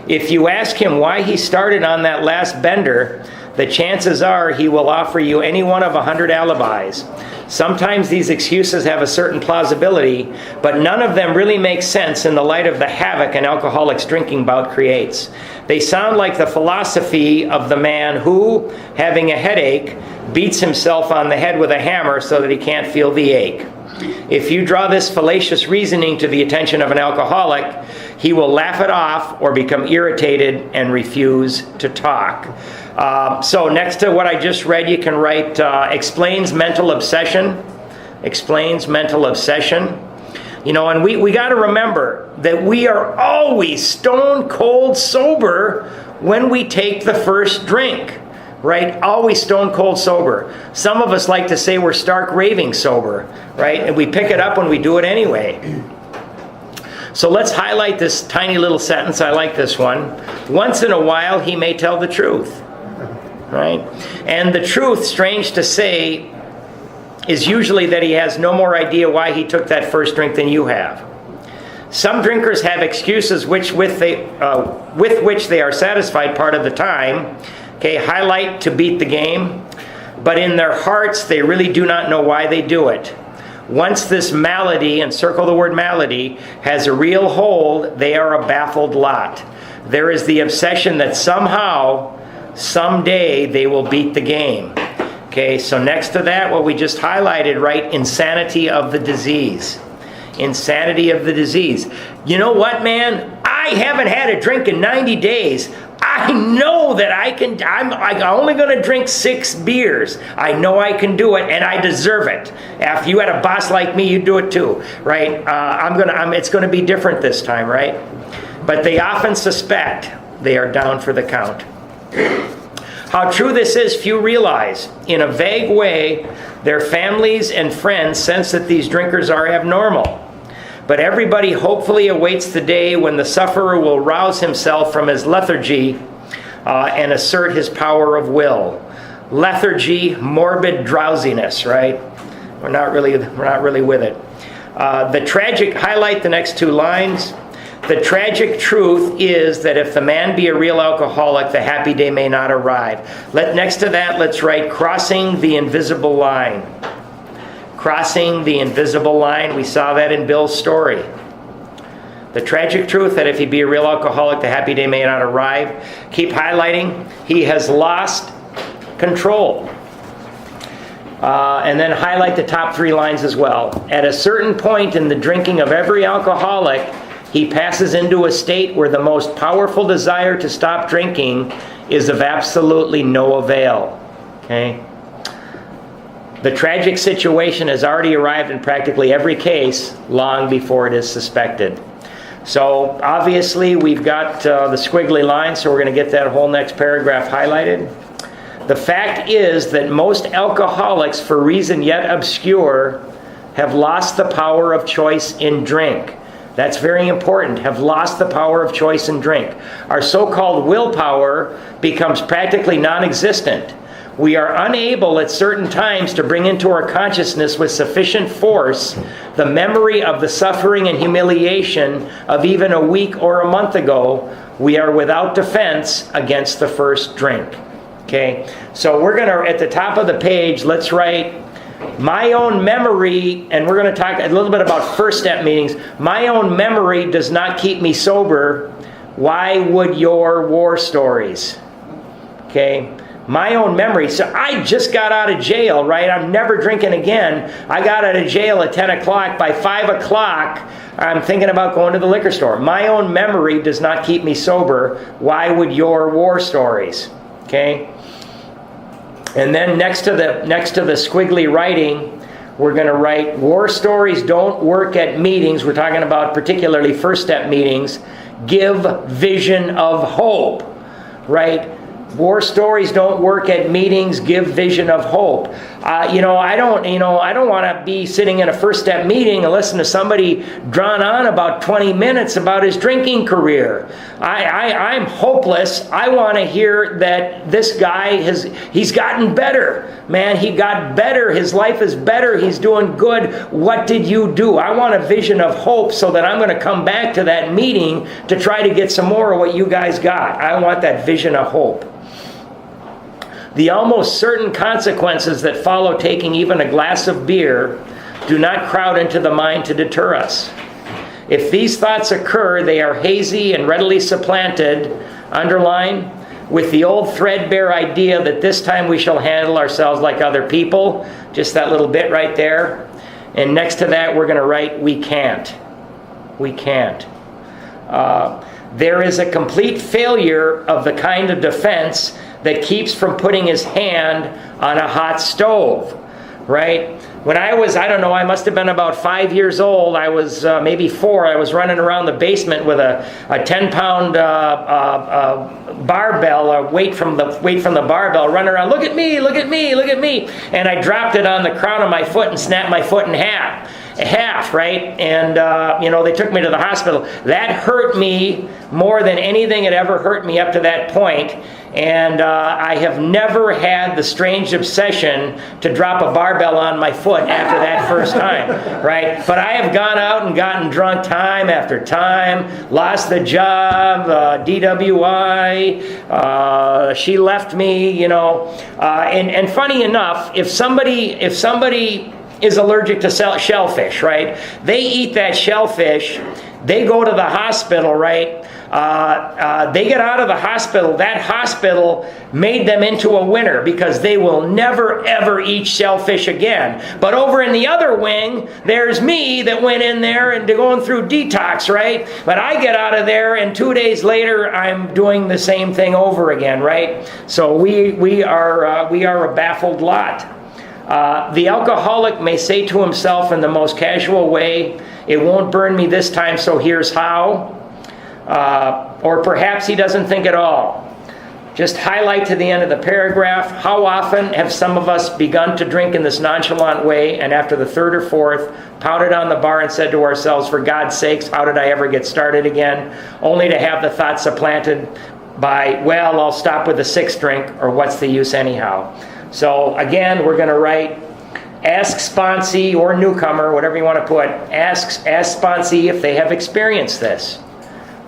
If you ask him why he started on that last bender, the chances are he will offer you any one of 100 alibis. Sometimes these excuses have a certain plausibility, but none of them really make sense in the light of the havoc an alcoholic's drinking bout creates. They sound like the philosophy of the man who, having a headache, beats himself on the head with a hammer so that he can't feel the ache. If you draw this fallacious reasoning to the attention of an alcoholic, he will laugh it off or become irritated and refuse to talk. So next to what I just read, you can write explains mental obsession. Explains mental obsession. You know, and we got to remember that we are always stone cold sober when we take the first drink. Right? Always stone cold sober. Some of us like to say we're stark raving sober, right? And we pick it up when we do it anyway. So let's highlight this tiny little sentence. I like this one. Once in a while, he may tell the truth, right? And the truth, strange to say, is usually that he has no more idea why he took that first drink than you have. Some drinkers have excuses with which they are satisfied part of the time. Okay, highlight to beat the game, but in their hearts they really do not know why they do it. Once this malady, and circle the word malady, has a real hold, they are a baffled lot. There is the obsession that somehow, someday, they will beat the game. Okay, so next to that, what we just highlighted, right, insanity of the disease. Insanity of the disease. You know what, man? I haven't had a drink in 90 days. I know that I'm only going to drink 6 beers. I know I can do it, and I deserve it. If you had a boss like me, you'd do it too, right? It's going to be different this time, right? But they often suspect they are down for the count. How true this is, few realize. In a vague way, their families and friends sense that these drinkers are abnormal. But everybody hopefully awaits the day when the sufferer will rouse himself from his lethargy and assert his power of will. Lethargy, morbid drowsiness, right? We're not really with it. Highlight the next 2 lines. The tragic truth is that if the man be a real alcoholic, the happy day may not arrive. Next to that, let's write crossing the invisible line. Crossing the invisible line. We saw that in Bill's story. The tragic truth that if he be a real alcoholic, the happy day may not arrive. Keep highlighting. He has lost control. And then highlight the top 3 lines as well. At a certain point in the drinking of every alcoholic, he passes into a state where the most powerful desire to stop drinking is of absolutely no avail. Okay? The tragic situation has already arrived in practically every case long before it is suspected. So obviously we've got the squiggly line, so we're going to get that whole next paragraph highlighted. The fact is that most alcoholics, for reason yet obscure, have lost the power of choice in drink. That's very important. Have lost the power of choice in drink. Our so-called willpower becomes practically non-existent. We are unable at certain times to bring into our consciousness with sufficient force the memory of the suffering and humiliation of even a week or a month ago. We are without defense against the first drink. Okay? So we're going to, at the top of the page, let's write my own memory, and we're going to talk a little bit about first step meetings. My own memory does not keep me sober. Why would your war stories? Okay? My own memory. So I just got out of jail, right? I'm never drinking again. I got out of jail at 10 o'clock. By 5 o'clock, I'm thinking about going to the liquor store. My own memory does not keep me sober. Why would your war stories? Okay? And then next to the squiggly writing, we're going to write, war stories don't work at meetings. We're talking about particularly first step meetings. Give vision of hope, right? War stories don't work at meetings. Give vision of hope. I don't want to be sitting in a First Step meeting and listen to somebody drawn on about 20 minutes about his drinking career. I'm hopeless. I want to hear that this guy he's gotten better. Man, he got better. His life is better. He's doing good. What did you do? I want a vision of hope so that I'm going to come back to that meeting to try to get some more of what you guys got. I want that vision of hope. The almost certain consequences that follow taking even a glass of beer do not crowd into the mind to deter us. If these thoughts occur, they are hazy and readily supplanted, underline, with the old threadbare idea that this time we shall handle ourselves like other people. Just that little bit right there. And next to that, we're going to write, we can't. We can't. There is a complete failure of the kind of defense that keeps from putting his hand on a hot stove, right? When I was, I must have been about 5 years old. I was maybe 4. I was running around the basement with a 10-pound barbell, weight from the barbell, running around. Look at me! Look at me! Look at me! And I dropped it on the crown of my foot and snapped my foot in half, right? And they took me to the hospital. That hurt me more than anything had ever hurt me up to that point. And I have never had the strange obsession to drop a barbell on my foot after that first time, right? But I have gone out and gotten drunk time after time, lost the job, DWI, she left me, and funny enough, if somebody is allergic to shellfish, right? They eat that shellfish, they go to the hospital, right? They get out of the hospital. That hospital made them into a winner because they will never, ever eat shellfish again. But over in the other wing, there's me that went in there and going through detox, right? But I get out of there, and 2 days later, I'm doing the same thing over again, right? So we are a baffled lot. The alcoholic may say to himself in the most casual way, "It won't burn me this time, so here's how." Or perhaps he doesn't think at all. Just highlight to the end of the paragraph, how often have some of us begun to drink in this nonchalant way, and after the third or fourth, pounded on the bar and said to ourselves, "For God's sakes, how did I ever get started again?" Only to have the thought supplanted by, "Well, I'll stop with the sixth drink," or "What's the use anyhow?" So again, we're going to write, ask sponsee or newcomer, whatever you want to put, ask sponsee if they have experienced this,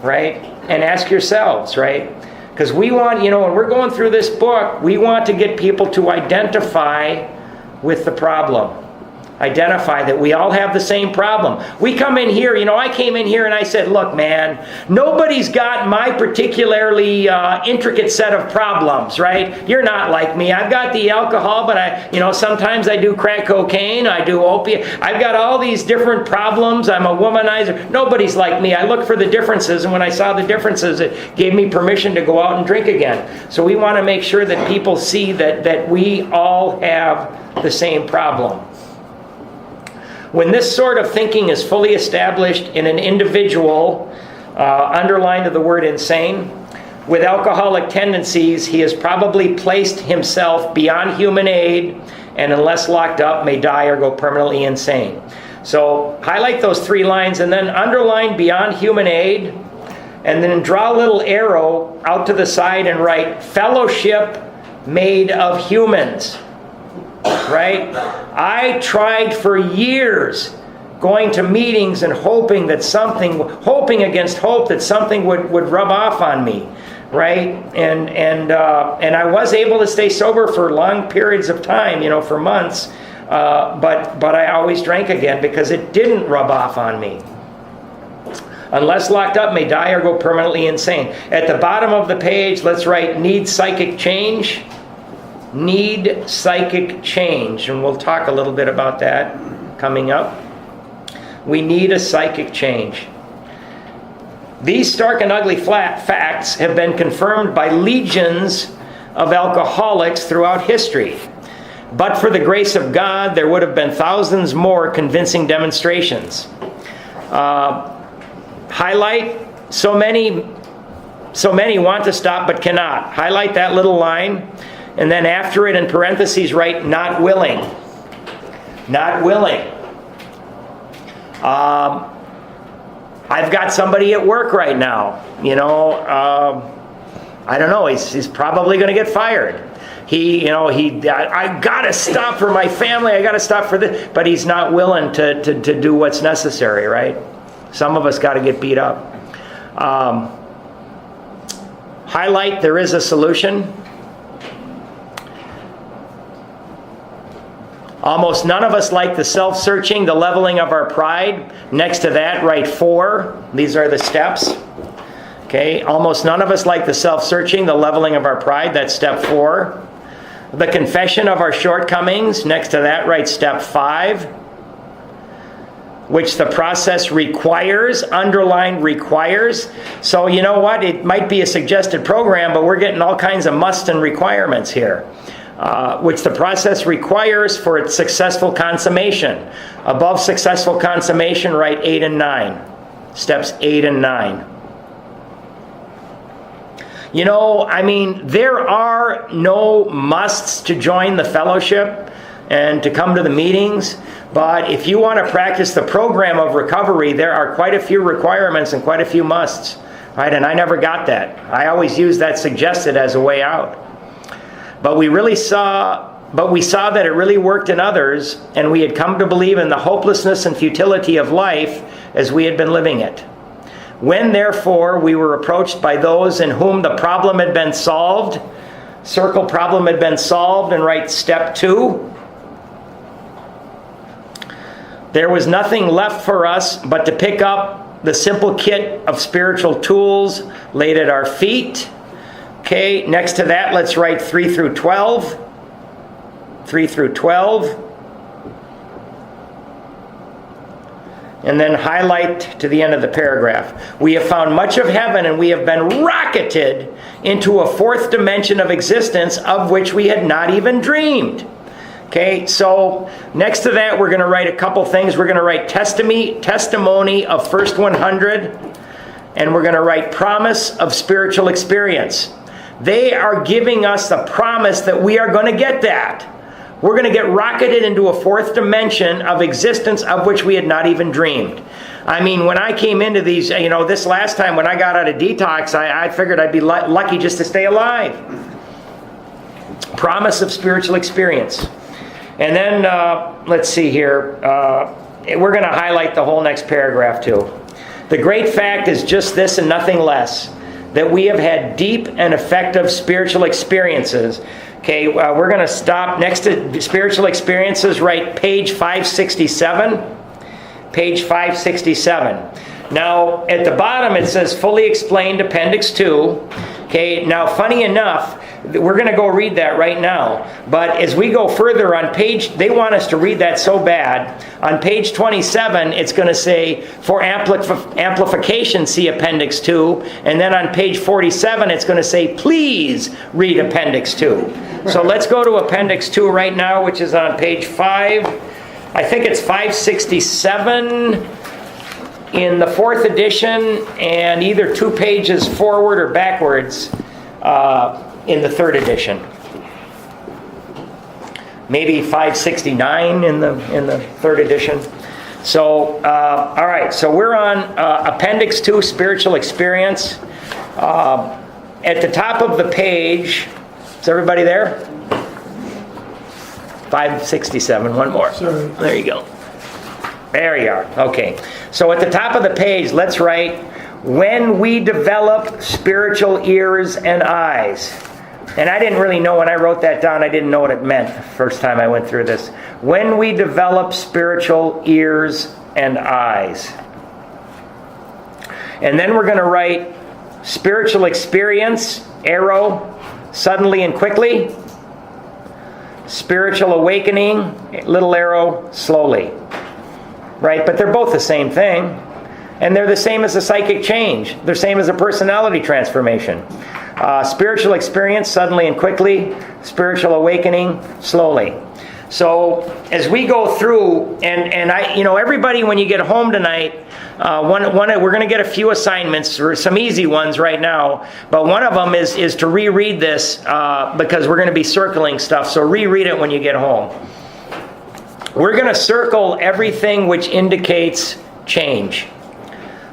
right? And ask yourselves, right? Because we want, when we're going through this book, we want to get people to identify with the problem. Identify that we all have the same problem. We come in here, I came in here and I said, "Look, man, nobody's got my particularly intricate set of problems, right? You're not like me. I've got the alcohol, but sometimes I do crack cocaine, I do opiate. I've got all these different problems. I'm a womanizer. Nobody's like me. I look for the differences, and when I saw the differences, it gave me permission to go out and drink again." So we want to make sure that people see that we all have the same problem. When this sort of thinking is fully established in an individual, underlined to the word insane, with alcoholic tendencies, he has probably placed himself beyond human aid, and unless locked up, may die or go permanently insane. So highlight those 3 lines and then underline beyond human aid, and then draw a little arrow out to the side and write fellowship made of humans. Right? I tried for years going to meetings and hoping against hope that something would rub off on me, right? And I was able to stay sober for long periods of time, for months, but I always drank again because it didn't rub off on me. Unless locked up, may die or go permanently insane. At the bottom of the page, let's write need psychic change. Need psychic change, and we'll talk a little bit about that coming up. We need a psychic change. These stark and ugly facts have been confirmed by legions of alcoholics throughout history. But for the grace of God, there would have been thousands more convincing demonstrations. Highlight so many so many want to stop but cannot. Highlight that little line, and then after it in parentheses write not willing. Not willing. I've got somebody at work right now. I don't know. He's probably going to get fired. I gotta stop for my family. I gotta stop for this, but he's not willing to do what's necessary. Right? Some of us got to get beat up. Highlight, there is a solution. Almost none of us like the self-searching, the leveling of our pride. Next to that, write 4. These are the steps. Okay, almost none of us like the self-searching, the leveling of our pride. That's step 4. The confession of our shortcomings. Next to that, write step 5. Which the process requires, underline requires. So you know what? It might be a suggested program, but we're getting all kinds of musts and requirements here. Which the process requires for its successful consummation. Above successful consummation, write 8 and 9. Steps 8 and 9. There are no musts to join the fellowship and to come to the meetings. But if you want to practice the program of recovery, there are quite a few requirements and quite a few musts. Right? And I never got that. I always used that suggested as a way out. But we saw that it really worked in others, and we had come to believe in the hopelessness and futility of life as we had been living it. When, therefore, we were approached by those in whom the problem had been solved, circle problem had been solved, and write step 2. There was nothing left for us but to pick up the simple kit of spiritual tools laid at our feet. Okay, next to that, let's write 3 through 12. 3 through 12. And then highlight to the end of the paragraph. We have found much of heaven, and we have been rocketed into a 4th dimension of existence of which we had not even dreamed. Okay, so next to that, we're going to write a couple things. We're going to write testimony of first 100, and we're going to write promise of spiritual experience. They are giving us the promise that we are going to get that. We're going to get rocketed into a 4th dimension of existence of which we had not even dreamed. When I came into these, this last time when I got out of detox, I figured I'd be lucky just to stay alive. Promise of spiritual experience. And then, let's see here. We're going to highlight the whole next paragraph too. The great fact is just this and nothing less, that we have had deep and effective spiritual experiences. Okay, we're going to stop next to spiritual experiences, write page 567. Page 567. Now, at the bottom it says fully explained appendix 2. Okay, now funny enough, we're going to go read that right now. But as we go further on they want us to read that so bad. On page 27, it's going to say, for amplification, see appendix 2. And then on page 47, it's going to say, please read appendix 2. So let's go to appendix 2 right now, which is on page 5. I think it's 567 in the 4th edition, and either 2 pages forward or backwards in the 3rd edition. Maybe 569 in the 3rd edition. So, all right. So we're on Appendix 2, Spiritual Experience. At the top of the page, is everybody there? 567. One more. Sorry. There you go. There you are. Okay. So at the top of the page, let's write, when we develop spiritual ears and eyes. And I didn't really know when I wrote that down, I didn't know what it meant the first time I went through this. When we develop spiritual ears and eyes. And then we're going to write spiritual experience, arrow, suddenly and quickly. Spiritual awakening, little arrow, slowly. Right? But they're both the same thing. And they're the same as a psychic change. They're the same as a personality transformation. Spiritual experience, suddenly and quickly. Spiritual awakening, slowly. So as we go through, and I, everybody, when you get home tonight, we're going to get a few assignments, or some easy ones right now, but one of them is to reread this, because we're going to be circling stuff, so reread it when you get home. We're going to circle everything which indicates change.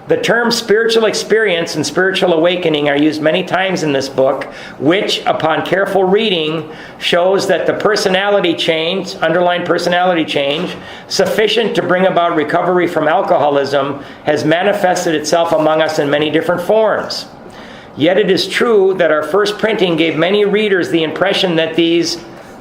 The terms spiritual experience and spiritual awakening are used many times in this book, which, upon careful reading, shows that the personality change, underlying personality change, sufficient to bring about recovery from alcoholism, has manifested itself among us in many different forms. Yet it is true that our first printing gave many readers the impression that these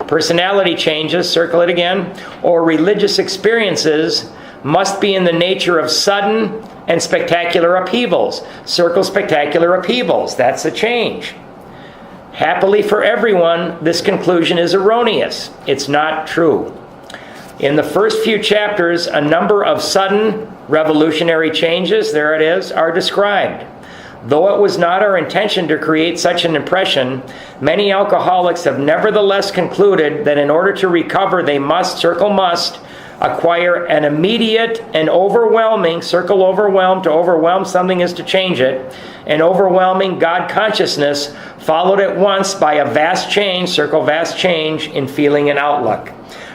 personality changes, circle it again, or religious experiences must be in the nature of sudden and spectacular upheavals. Circle spectacular upheavals. That's a change. Happily for everyone, this conclusion is erroneous. It's not true. In the first few chapters, a number of sudden revolutionary changes, there it is, are described. Though it was not our intention to create such an impression, many alcoholics have nevertheless concluded that in order to recover, they must, circle must, acquire an immediate and overwhelming, circle overwhelm, to overwhelm something is to change it, an overwhelming God consciousness, followed at once by a vast change, circle vast change, in feeling and outlook.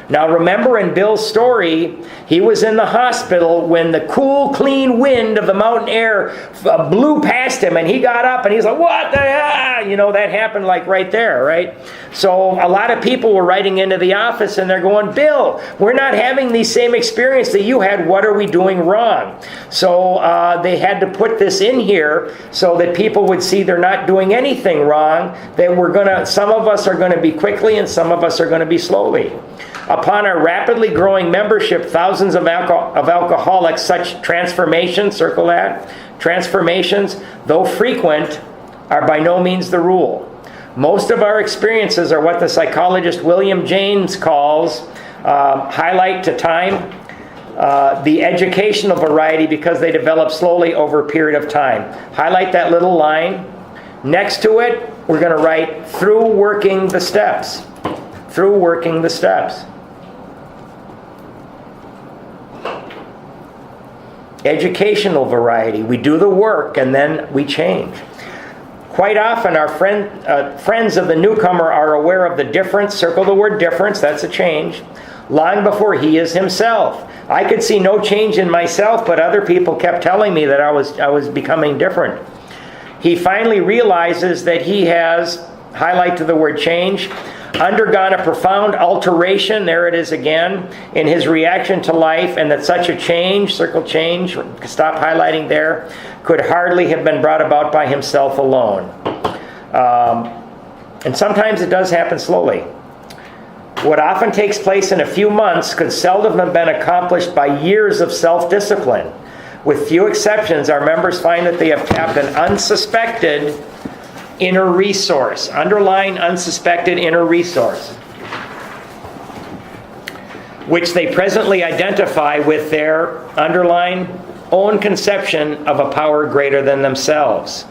Now remember, in Bill's story, he was in the hospital when the cool, clean wind of the mountain air blew past him, and he got up and he's like, what the hell? That happened like right there, right? So a lot of people were writing into the office and they're going, Bill, we're not having the same experience that you had. What are we doing wrong? So they had to put this in here so that people would see they're not doing anything wrong, that some of us are going to be quickly and some of us are going to be slowly. Upon our rapidly growing membership, thousands of alcoholics, such transformations, circle that, transformations, though frequent, are by no means the rule. Most of our experiences are what the psychologist William James calls highlight to time, the educational variety, because they develop slowly over a period of time. Highlight that little line. Next to it, we're going to write through working the steps. Through working the steps. Educational variety. We do the work and then we change. Quite often our friends of the newcomer are aware of the difference, circle the word difference, that's a change, long before he is himself. I could see no change in myself, but other people kept telling me that I was becoming different. He finally realizes that he has, highlight to the word change, undergone a profound alteration, there it is again, in his reaction to life, and that such a change, circle change, stop highlighting there, could hardly have been brought about by himself alone. And sometimes it does happen slowly. What often takes place in a few months could seldom have been accomplished by years of self-discipline. With few exceptions, our members find that they have tapped an unsuspected inner resource. Underline unsuspected inner resource, which they presently identify with their, underline, own conception of a power greater than themselves.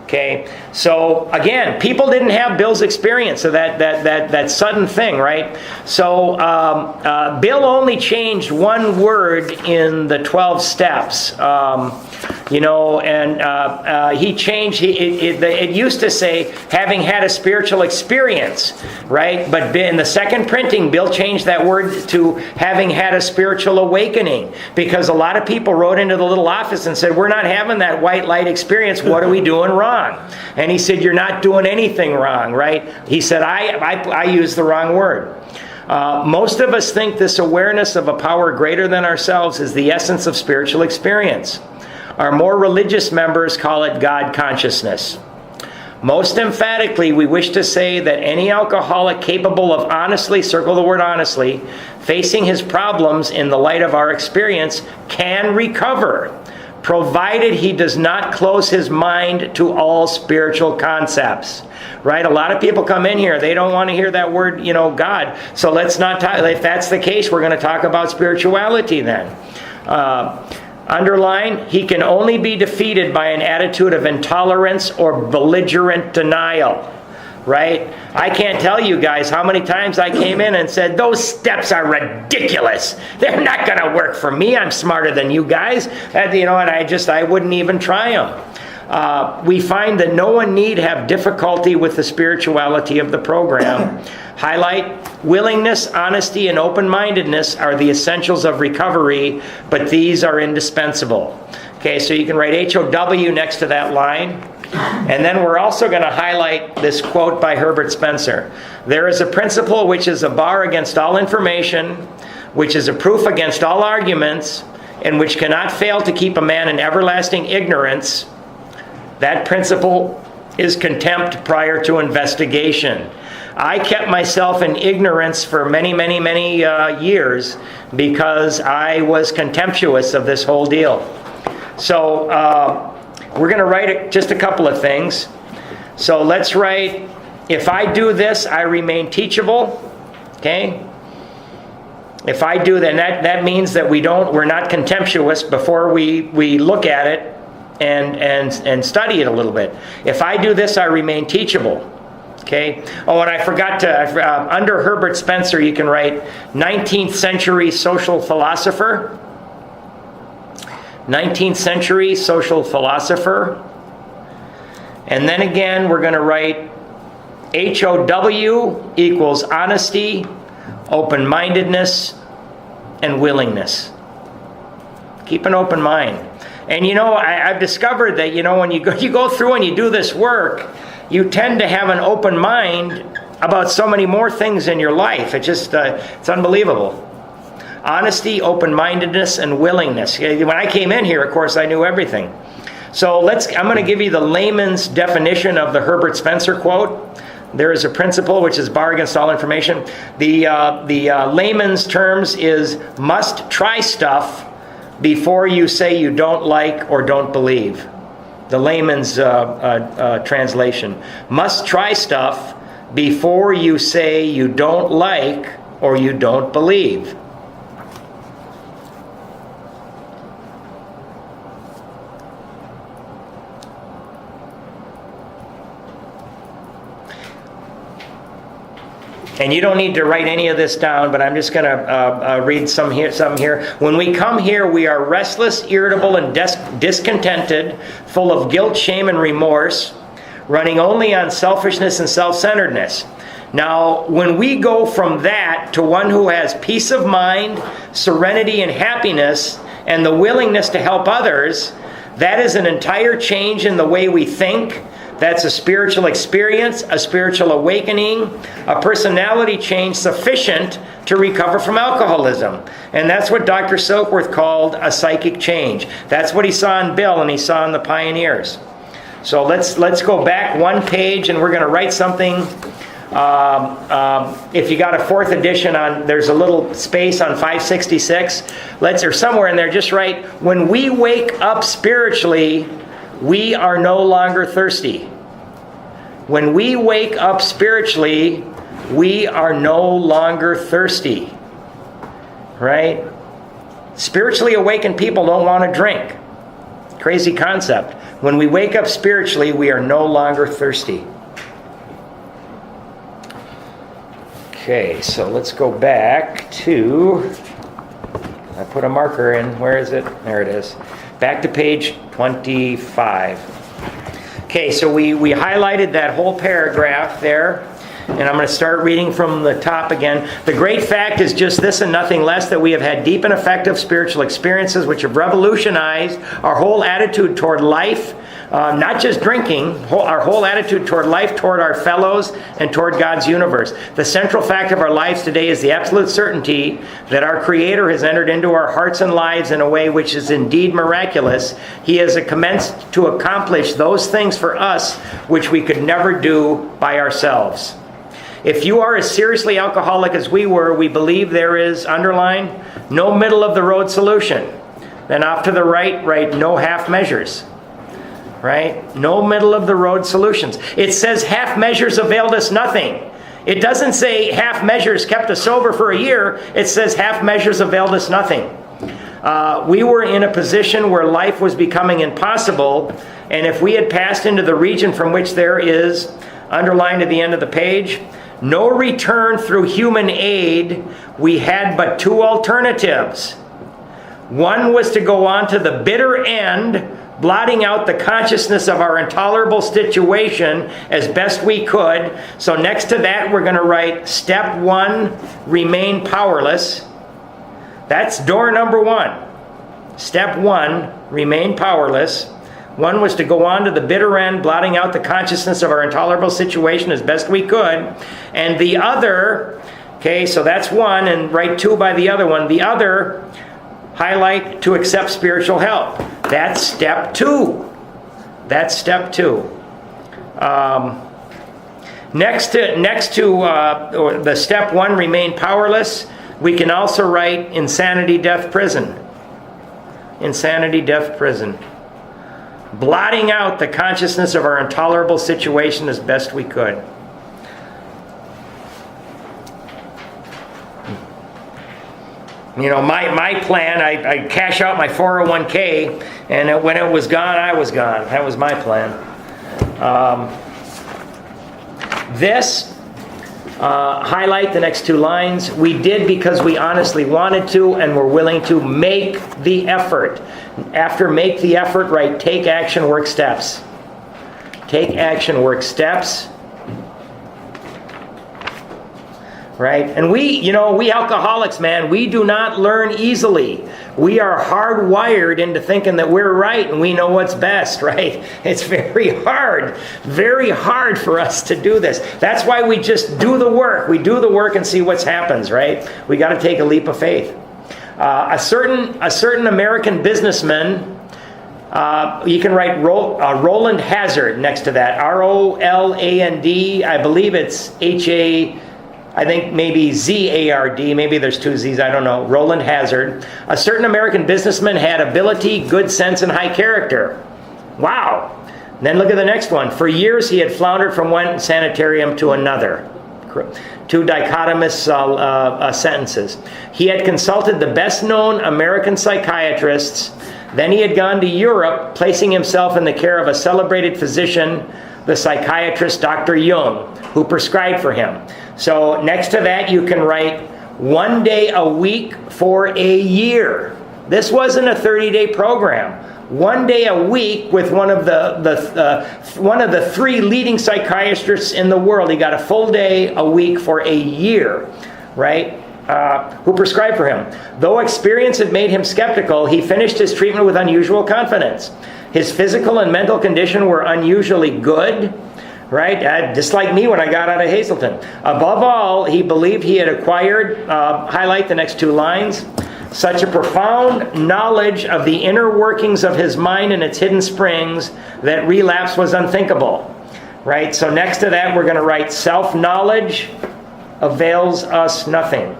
Okay, so again, people didn't have Bill's experience of that sudden thing, right? So Bill only changed one word in the 12 steps. He changed, it used to say, having had a spiritual experience, right? But in the second printing, Bill changed that word to having had a spiritual awakening, because a lot of people wrote into the little office and said, we're not having that white light experience, what are we doing wrong? And he said, you're not doing anything wrong, right? He said, I used the wrong word. Most of us think this awareness of a power greater than ourselves is the essence of spiritual experience. Our more religious members call it God consciousness. Most emphatically, we wish to say that any alcoholic capable of honestly, circle the word honestly, facing his problems in the light of our experience can recover, provided he does not close his mind to all spiritual concepts. Right? A lot of people come in here, they don't want to hear that word, God. So let's not talk, if that's the case, we're going to talk about spirituality then. Underline, he can only be defeated by an attitude of intolerance or belligerent denial. right? I can't tell you guys how many times I came in and said, those steps are ridiculous. They're not going to work for me. I'm smarter than you guys. And, and I wouldn't even try them. We find that no one need have difficulty with the spirituality of the program. Highlight: willingness, honesty, and open-mindedness are the essentials of recovery, but these are indispensable. Okay, so you can write HOW next to that line. And then we're also going to highlight this quote by Herbert Spencer. There is a principle which is a bar against all information, which is a proof against all arguments, and which cannot fail to keep a man in everlasting ignorance. That principle is contempt prior to investigation. I kept myself in ignorance for many, many, many years because I was contemptuous of this whole deal. So we're going to write just a couple of things. So let's write, if I do this, I remain teachable. Okay? If I do, then that means that we're not contemptuous before we look at it and study it a little bit. If I do this, I remain teachable. Okay. Oh, and I forgot to, under Herbert Spencer, you can write 19th century social philosopher. 19th century social philosopher. And then again, we're going to write HOW equals honesty, open-mindedness, and willingness. Keep an open mind. And I've discovered that, when you go through and you do this work, you tend to have an open mind about so many more things in your life. It's unbelievable. Honesty, open-mindedness, and willingness. When I came in here, of course, I knew everything. So I'm going to give you the layman's definition of the Herbert Spencer quote. There is a principle which is bar against all information. The layman's terms is must try stuff before you say you don't like or don't believe. The layman's translation. Must try stuff before you say you don't like or you don't believe. And you don't need to write any of this down, but I'm just going to read some here. When we come here, we are restless, irritable, and discontented, full of guilt, shame, and remorse, running only on selfishness and self-centeredness. Now, when we go from that to one who has peace of mind, serenity, and happiness, and the willingness to help others, that is an entire change in the way we think. That's a spiritual experience, a spiritual awakening, a personality change sufficient to recover from alcoholism. And that's what Dr. Silkworth called a psychic change. That's what he saw in Bill and he saw in the pioneers. So let's go back one page and we're going to write something. If you got a 4th edition, there's a little space on 566. Or somewhere in there, just write, when we wake up spiritually, we are no longer thirsty. When we wake up spiritually, we are no longer thirsty. Right? Spiritually awakened people don't want to drink. Crazy concept. When we wake up spiritually, we are no longer thirsty. Okay, so let's go back to, I put a marker in, where is it? There it is. Back to page 25. Okay, so we highlighted that whole paragraph there, and I'm going to start reading from the top again. The great fact is just this and nothing less, that we have had deep and effective spiritual experiences which have revolutionized our whole attitude toward life, not just drinking, our whole attitude toward life, toward our fellows, and toward God's universe. The central fact of our lives today is the absolute certainty that our Creator has entered into our hearts and lives in a way which is indeed miraculous. He has commenced to accomplish those things for us which we could never do by ourselves. If you are as seriously alcoholic as we were, we believe there is, underline, no middle-of-the-road solution. Then off to the right, write no half measures. Right? No middle-of-the-road solutions. It says half measures availed us nothing. It doesn't say half measures kept us sober for a year. It says half measures availed us nothing. We were in a position where life was becoming impossible, and if we had passed into the region from which there is underlined at the end of the page. No return through human aid. We had but two alternatives. One was to go on to the bitter end, blotting out the consciousness of our intolerable situation as best we could. So next to that, we're going to write step 1, remain powerless. That's door number 1. Step 1, remain powerless. One was to go on to the bitter end, blotting out the consciousness of our intolerable situation as best we could. And the other, okay, so that's 1, and write 2 by the other one. The other, highlight to accept spiritual help. That's step 2. That's step 2. Next to the step 1, remain powerless, we can also write insanity, death, prison. Insanity, death, prison. Blotting out the consciousness of our intolerable situation as best we could. You know, my plan, I cash out my 401k, and when it was gone, I was gone. That was my plan. Highlight the next 2 lines. We did because we honestly wanted to and were willing to make the effort. After make the effort, write take action, work steps. Take action, work steps. Right? And we alcoholics, man, we do not learn easily. We are hardwired into thinking that we're right and we know what's best, right? It's very hard for us to do this. That's why we just do the work. We do the work and see what happens, right? We got to take a leap of faith. A certain American businessman, you can write Roland Hazard next to that. R-O-L-A-N-D. I believe it's H-A... I think maybe Z-A-R-D, maybe there's 2 Z's, I don't know. Roland Hazard. A certain American businessman had ability, good sense, and high character. Wow. And then look at the next one. For years he had floundered from one sanitarium to another. 2 dichotomous sentences. He had consulted the best-known American psychiatrists. Then he had gone to Europe, placing himself in the care of a celebrated physician, the psychiatrist Dr. Jung, who prescribed for him. So next to that, you can write 1 day a week for a year. This wasn't a 30-day program. 1 day a week with one of the 3 leading psychiatrists in the world. He got a full day a week for a year, right? Who prescribed for him. Though experience had made him skeptical, he finished his treatment with unusual confidence. His physical and mental condition were unusually good, right? Just like me when I got out of Hazleton. Above all, he believed he had acquired, highlight the next 2 lines, such a profound knowledge of the inner workings of his mind and its hidden springs that relapse was unthinkable, right? So next to that, we're going to write self-knowledge avails us nothing.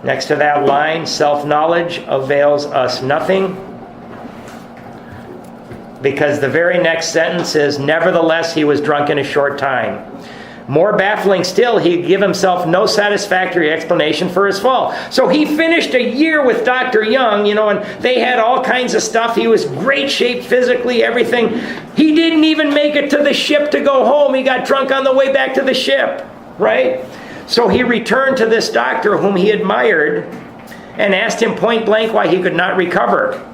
Next to that line, self-knowledge avails us nothing. Because the very next sentence is, nevertheless, he was drunk in a short time. More baffling still, he could give himself no satisfactory explanation for his fall. So he finished a year with Dr. Jung, and they had all kinds of stuff. He was great shape physically, everything. He didn't even make it to the ship to go home. He got drunk on the way back to the ship, right? So he returned to this doctor whom he admired and asked him point blank why he could not recover.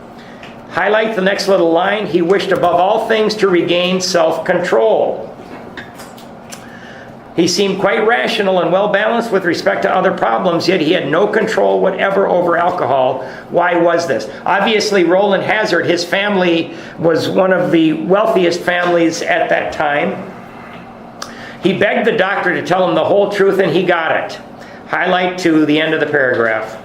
Highlight the next little line. He wished above all things to regain self-control. He seemed quite rational and well-balanced with respect to other problems, yet he had no control whatever over alcohol. Why was this? Obviously, Roland Hazard, his family was one of the wealthiest families at that time. He begged the doctor to tell him the whole truth, and he got it. Highlight to the end of the paragraph.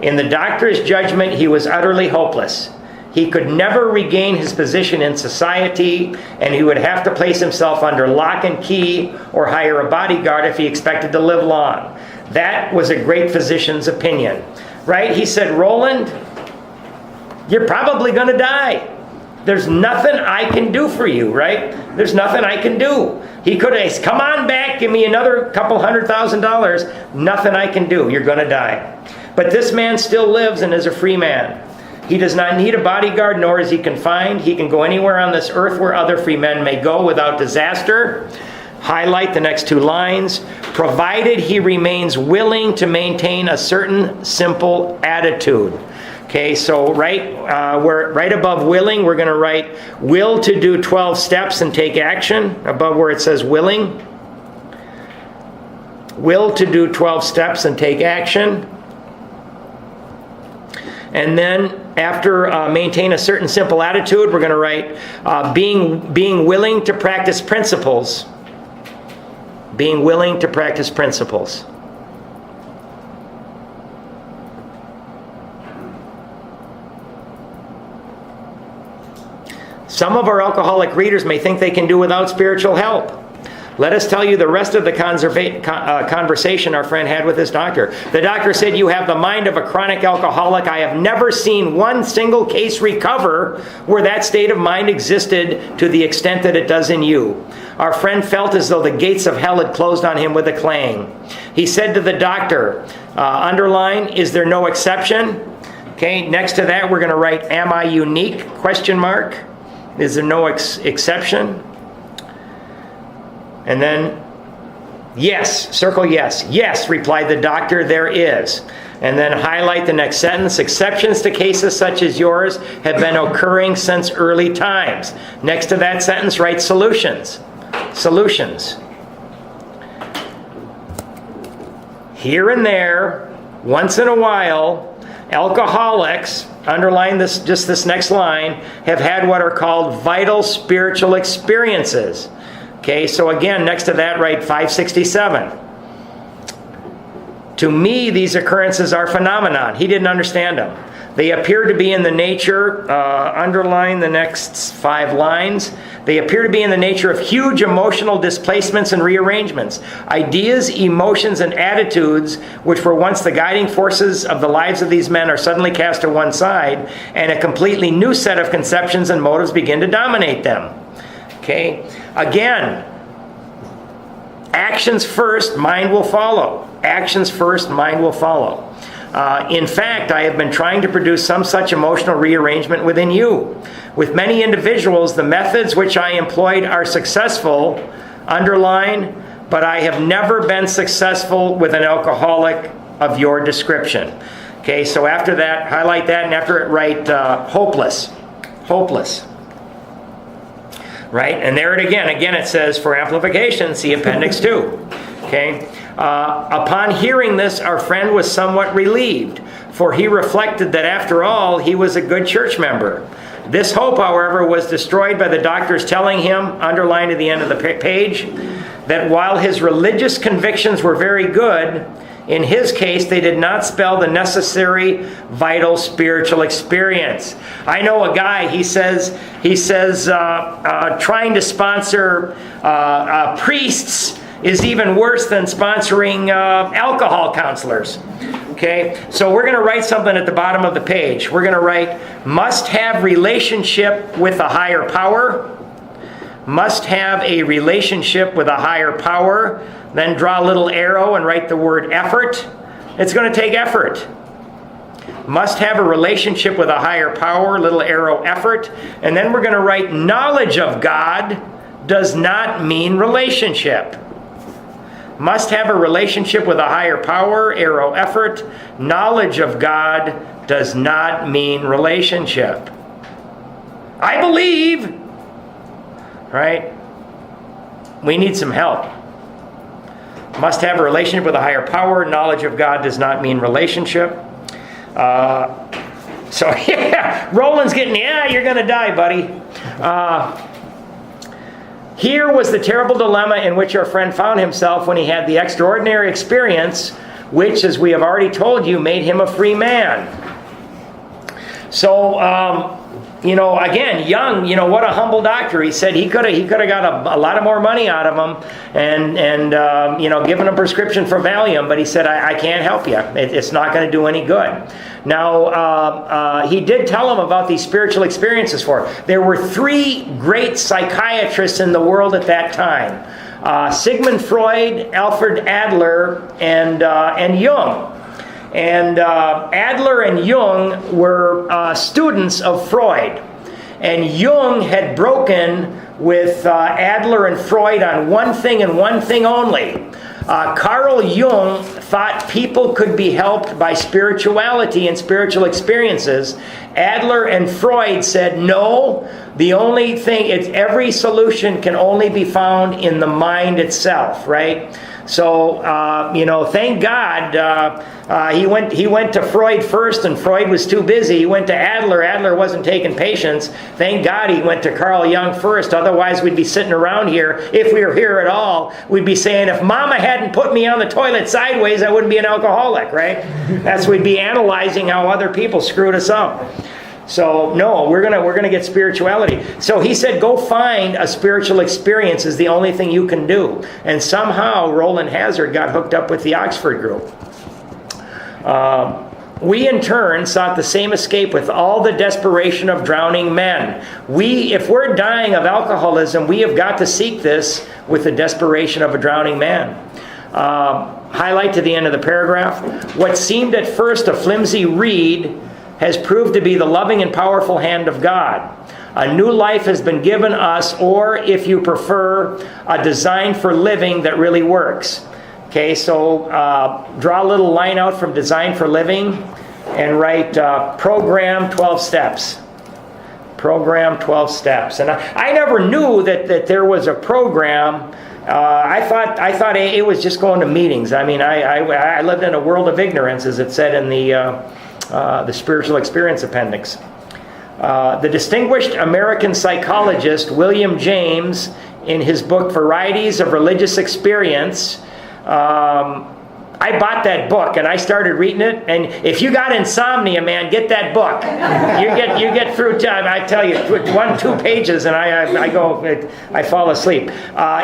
In the doctor's judgment, he was utterly hopeless. He could never regain his position in society, and he would have to place himself under lock and key or hire a bodyguard if he expected to live long. That was a great physician's opinion, right? He said, Roland, you're probably going to die. There's nothing I can do for you, right? There's nothing I can do. He could have said, come on back, give me another couple $100,000. Nothing I can do. You're going to die. But this man still lives and is a free man. He does not need a bodyguard, nor is he confined. He can go anywhere on this earth where other free men may go without disaster. Highlight the next two lines. Provided he remains willing to maintain a certain simple attitude. Okay, so right above willing, we're going to write will to do 12 steps and take action. Above where it says willing. Will to do 12 steps and take action. And then after maintain a certain simple attitude, we're going to write being willing to practice principles. Being willing to practice principles. Some of our alcoholic readers may think they can do without spiritual help. Let us tell you the rest of the conversation our friend had with his doctor. The doctor said, "You have the mind of a chronic alcoholic. I have never seen one single case recover where that state of mind existed to the extent that it does in you." Our friend felt as though the gates of hell had closed on him with a clang. He said to the doctor, underline, "Is there no exception?" Okay, next to that we're going to write, "Am I unique?" Question mark. Is there no exception? And then, yes, circle yes. Yes, replied the doctor, there is. And then highlight the next sentence. Exceptions to cases such as yours have been occurring since early times. Next to that sentence, write solutions. Solutions. Here and there, once in a while, alcoholics, underline this next line, have had what are called vital spiritual experiences. Okay, so again, next to that, write 567. To me, these occurrences are phenomenon. He didn't understand them. They appear to be in the nature, underline the next 5 lines. They appear to be in the nature of huge emotional displacements and rearrangements. Ideas, emotions, and attitudes, which were once the guiding forces of the lives of these men, are suddenly cast to one side, and a completely new set of conceptions and motives begin to dominate them. Okay? Again, actions first, mind will follow. Actions first, mind will follow. In fact, I have been trying to produce some such emotional rearrangement within you. With many individuals, the methods which I employed are successful, underline, but I have never been successful with an alcoholic of your description. Okay, so after that, highlight that, and after it, write hopeless. Hopeless. Right? And there it again. Again, it says, for amplification, see Appendix 2. Okay? Upon hearing this, our friend was somewhat relieved, for he reflected that after all, he was a good church member. This hope, however, was destroyed by the doctors telling him, underlined at the end of the page, that while his religious convictions were very good, in his case, they did not spell the necessary vital spiritual experience. I know a guy, he says, trying to sponsor priests is even worse than sponsoring alcohol counselors. Okay, so we're going to write something at the bottom of the page. We're going to write, must have relationship with a higher power. Must have a relationship with a higher power. Then draw a little arrow and write the word effort. It's going to take effort. Must have a relationship with a higher power, little arrow, effort. And then we're going to write knowledge of God does not mean relationship. Must have a relationship with a higher power, arrow, effort. Knowledge of God does not mean relationship. I believe. Right? We need some help. Must have a relationship with a higher power. Knowledge of God does not mean relationship. So, yeah, Roland's getting, you're going to die, buddy. Here was the terrible dilemma in which our friend found himself when he had the extraordinary experience, which, as we have already told you, made him a free man. So, again, young, what a humble doctor. He said he could have got a lot of more money out of him and given a prescription for Valium, but he said, I can't help you. It's not going to do any good. Now, he did tell him about these spiritual experiences for him. There were 3 great psychiatrists in the world at that time. Sigmund Freud, Alfred Adler, and Jung. And Adler and Jung were students of Freud. And Jung had broken with Adler and Freud on one thing and one thing only. Carl Jung thought people could be helped by spirituality and spiritual experiences. Adler and Freud said, no, the only thing, every solution can only be found in the mind itself, right? So, thank God he went to Freud first, and Freud was too busy. He went to Adler. Adler wasn't taking patients. Thank God he went to Carl Jung first. Otherwise, we'd be sitting around here, if we were here at all, we'd be saying, if Mama hadn't put me on the toilet sideways, I wouldn't be an alcoholic, right? We'd be analyzing how other people screwed us up. So no, we're gonna get spirituality. So he said, go find a spiritual experience is the only thing you can do. And somehow Roland Hazard got hooked up with the Oxford group. We in turn sought the same escape with all the desperation of drowning men. If we're dying of alcoholism, we have got to seek this with the desperation of a drowning man. Highlight to the end of the paragraph. What seemed at first a flimsy reed has proved to be the loving and powerful hand of God. A new life has been given us, or if you prefer, a design for living that really works. Okay, so draw a little line out from Design for Living and write Program 12 Steps. Program 12 Steps. And I never knew that there was a program. I thought AA was just going to meetings. I mean, I lived in a world of ignorance, as it said in the Spiritual Experience Appendix. The distinguished American psychologist William James, in his book Varieties of Religious Experience, I bought that book and I started reading it. And if you got insomnia, man, get that book. You get through time. I tell you, 1-2 pages, and I fall asleep.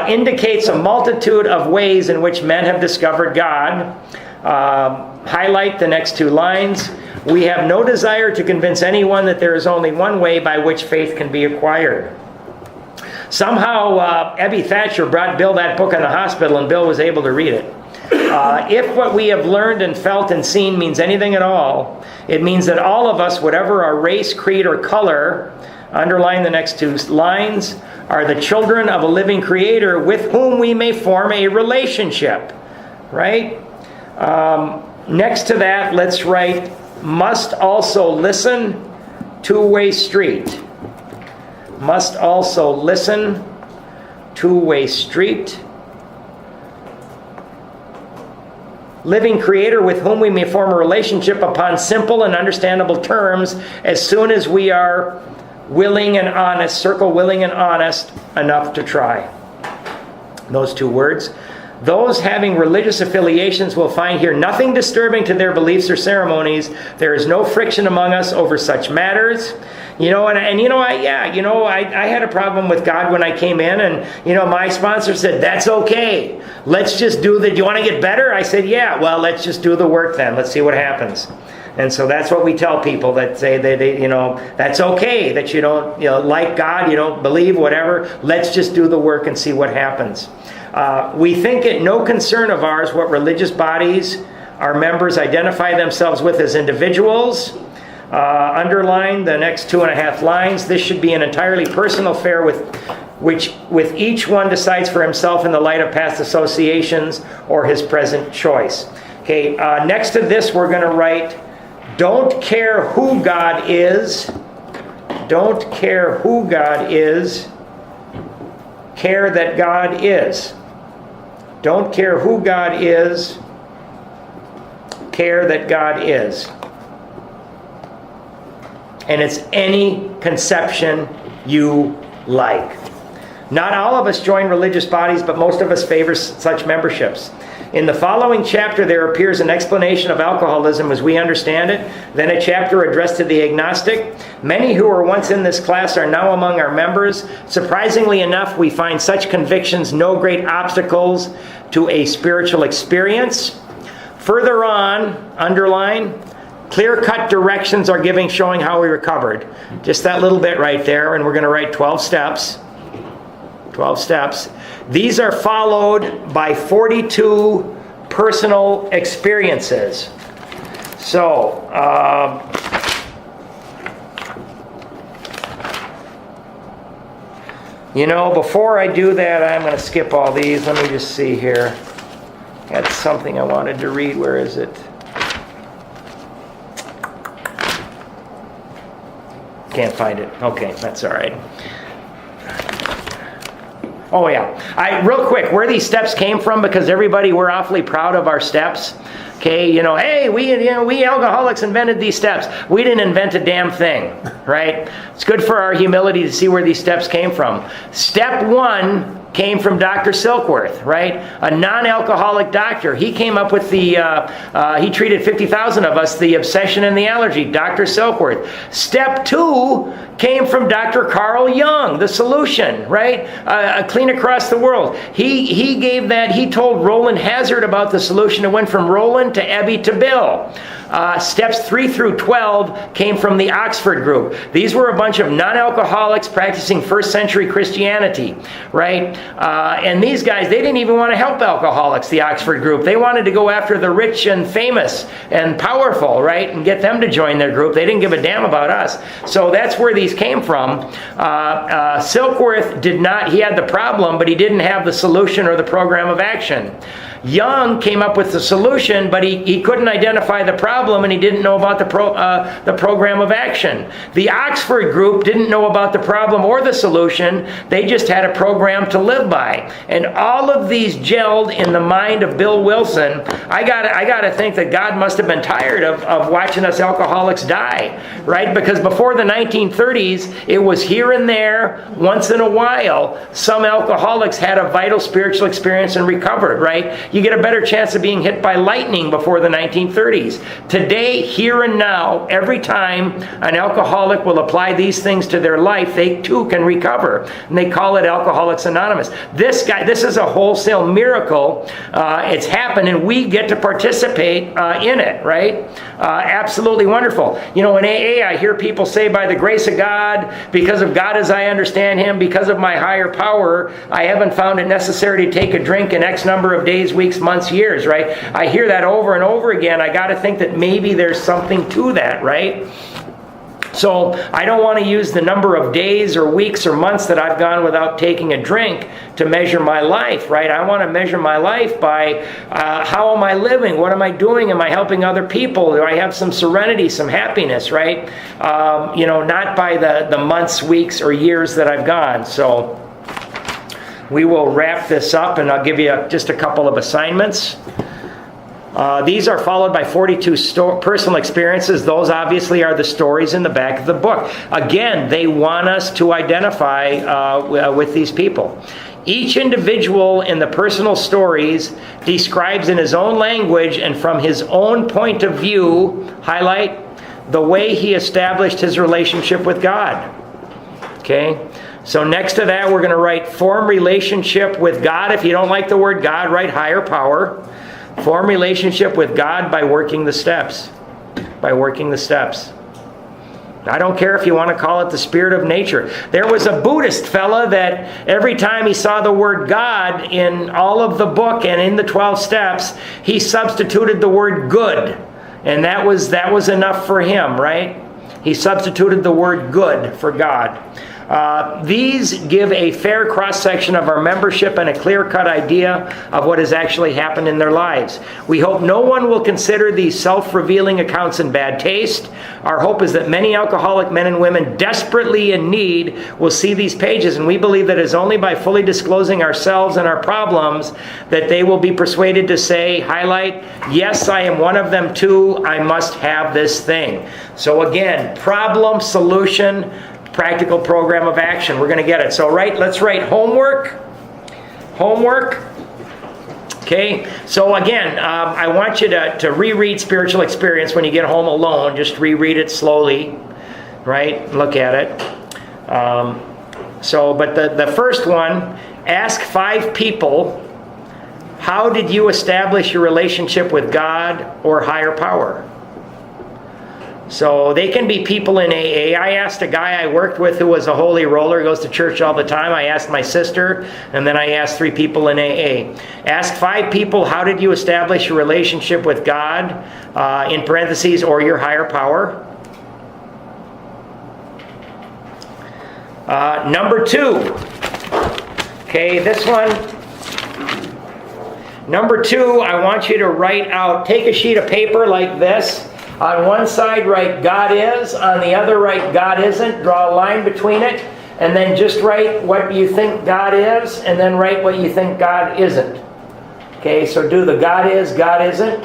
Indicates a multitude of ways in which men have discovered God. Highlight the next 2 lines. We have no desire to convince anyone that there is only one way by which faith can be acquired. Somehow, Ebby Thatcher brought Bill that book in the hospital, and Bill was able to read it. If what we have learned and felt and seen means anything at all, it means that all of us, whatever our race, creed, or color, underline the next 2 lines, are the children of a living Creator with whom we may form a relationship. Right? Next to that, let's write, must also listen, 2-way street. Must also listen, 2-way street. Living Creator with whom we may form a relationship upon simple and understandable terms as soon as we are willing and honest, circle willing and honest enough to try. Those 2 words. Those having religious affiliations will find here nothing disturbing to their beliefs or ceremonies. There is no friction among us over such matters. I had a problem with God when I came in, and my sponsor said, that's okay. Let's just do you want to get better? I said, yeah, well, let's just do the work then. Let's see what happens. And so that's what we tell people that say that's okay, that you don't like God, you don't believe, whatever. Let's just do the work and see what happens. We think it no concern of ours what religious bodies our members identify themselves with as individuals. Underline the next 2.5 lines. This should be an entirely personal affair with each one decides for himself in the light of past associations or his present choice. Okay, next to this we're going to write, don't care who God is. Don't care who God is. Care that God is. Don't care who God is. Care that God is. And it's any conception you like. Not all of us join religious bodies, but most of us favor such memberships. In the following chapter, there appears an explanation of alcoholism as we understand it, then a chapter addressed to the agnostic. Many who were once in this class are now among our members. Surprisingly enough, we find such convictions no great obstacles to a spiritual experience. Further on, underline, clear-cut directions are given showing how we recovered. Just that little bit right there, and we're going to write 12 steps. 12 steps. These are followed by 42 personal experiences. So, You know, before I do that, I'm going to skip all these. Let me just see here. I had something I wanted to read. Where is it? Can't find it. Okay, that's all right. Oh yeah. Real quick, where these steps came from, because everybody, we're awfully proud of our steps. Okay, hey, we alcoholics invented these steps. We didn't invent a damn thing, right? It's good for our humility to see where these steps came from. Step 1 came from Dr. Silkworth, right? A non-alcoholic doctor. He came up with he treated 50,000 of us, the obsession and the allergy, Dr. Silkworth. Step 2 came from Dr. Carl Jung, the solution, right? Clean across the world. He gave that, he told Roland Hazard about the solution. It went from Roland to Ebby to Bill. Steps 3 through 12 came from the Oxford group. These were a bunch of non-alcoholics practicing first century Christianity, right? And these guys, they didn't even want to help alcoholics, the Oxford group. They wanted to go after the rich and famous and powerful, right? And get them to join their group. They didn't give a damn about us. So that's where these came from. Silkworth did not, he had the problem, but he didn't have the solution or the program of action. Jung came up with the solution, but he couldn't identify the problem, and he didn't know about the program of action. The Oxford group didn't know about the problem or the solution. They just had a program to live by. And all of these gelled in the mind of Bill Wilson. I gotta think that God must have been tired of watching us alcoholics die, right? Because before the 1930s, it was here and there, once in a while, some alcoholics had a vital spiritual experience and recovered, right? You get a better chance of being hit by lightning before the 1930s. Today, here and now, every time an alcoholic will apply these things to their life, they too can recover. And they call it Alcoholics Anonymous. This is a wholesale miracle. It's happened, and we get to participate in it, right? Absolutely wonderful. In AA, I hear people say, by the grace of God, because of God as I understand Him, because of my higher power, I haven't found it necessary to take a drink in X number of days, weeks, months, years, right? I hear that over and over again. I got to think that maybe there's something to that, right? So I don't want to use the number of days or weeks or months that I've gone without taking a drink to measure my life, right? I want to measure my life by how am I living? What am I doing? Am I helping other people? Do I have some serenity, some happiness, right? Not by the months, weeks, or years that I've gone. So we will wrap this up, and I'll give you just a couple of assignments. These are followed by 42 personal experiences. Those obviously are the stories in the back of the book. Again, they want us to identify with these people. Each individual in the personal stories describes in his own language and from his own point of view, highlight, the way he established his relationship with God. Okay? So next to that, we're going to write form relationship with God. If you don't like the word God, write higher power. Form relationship with God by working the steps. By working the steps. I don't care if you want to call it the spirit of nature. There was a Buddhist fella that every time he saw the word God in all of the book and in the 12 steps, he substituted the word good. And that was enough for him, right? He substituted the word good for God. These give a fair cross-section of our membership and a clear-cut idea of what has actually happened in their lives. We hope no one will consider these self-revealing accounts in bad taste. Our hope is that many alcoholic men and women desperately in need will see these pages, and we believe that it is only by fully disclosing ourselves and our problems that they will be persuaded to say, highlight, yes, I am one of them too. I must have this thing. So again, problem, solution, practical program of action. We're going to get it. So let's write homework. Homework. Okay. So again, I want you to reread Spiritual Experience when you get home alone. Just reread it slowly. Right? Look at it. But the first one, ask 5 people, how did you establish your relationship with God or higher power? So they can be people in AA. I asked a guy I worked with who was a holy roller, goes to church all the time. I asked my sister, and then I asked 3 people in AA. Ask 5 people, how did you establish your relationship with God, in parentheses, or your higher power? Number 2, Okay, this one. Number 2, I want you to write out, take a sheet of paper like this. On one side, write God is. On the other, write God isn't. Draw a line between it. And then just write what you think God is, and then write what you think God isn't. Okay, so do the God is, God isn't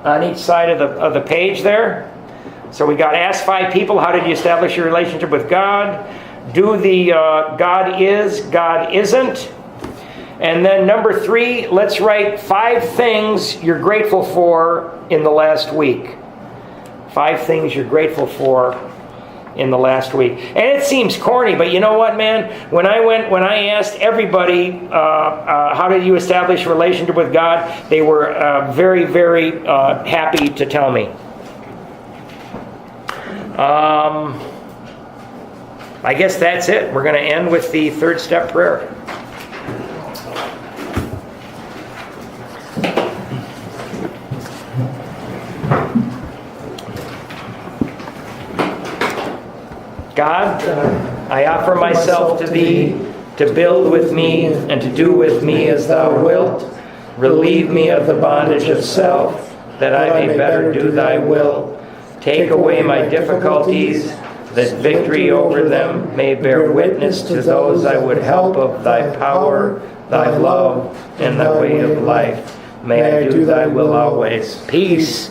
on each side of the page there. So we got ask 5 people, how did you establish your relationship with God? Do the God is, God isn't. And then number 3, let's write 5 things you're grateful for in the last week. 5 things you're grateful for in the last week. And it seems corny, but you know what, man? When I asked everybody, how did you establish a relationship with God? They were very, very happy to tell me. I guess that's it. We're going to end with the 3rd step prayer. God, I offer myself to Thee, to build with me and to do with me as Thou wilt. Relieve me of the bondage of self, that I may better do Thy will. Take away my difficulties, that victory over them may bear witness to those I would help of Thy power, Thy love, and Thy way of life. May I do Thy will always. Peace.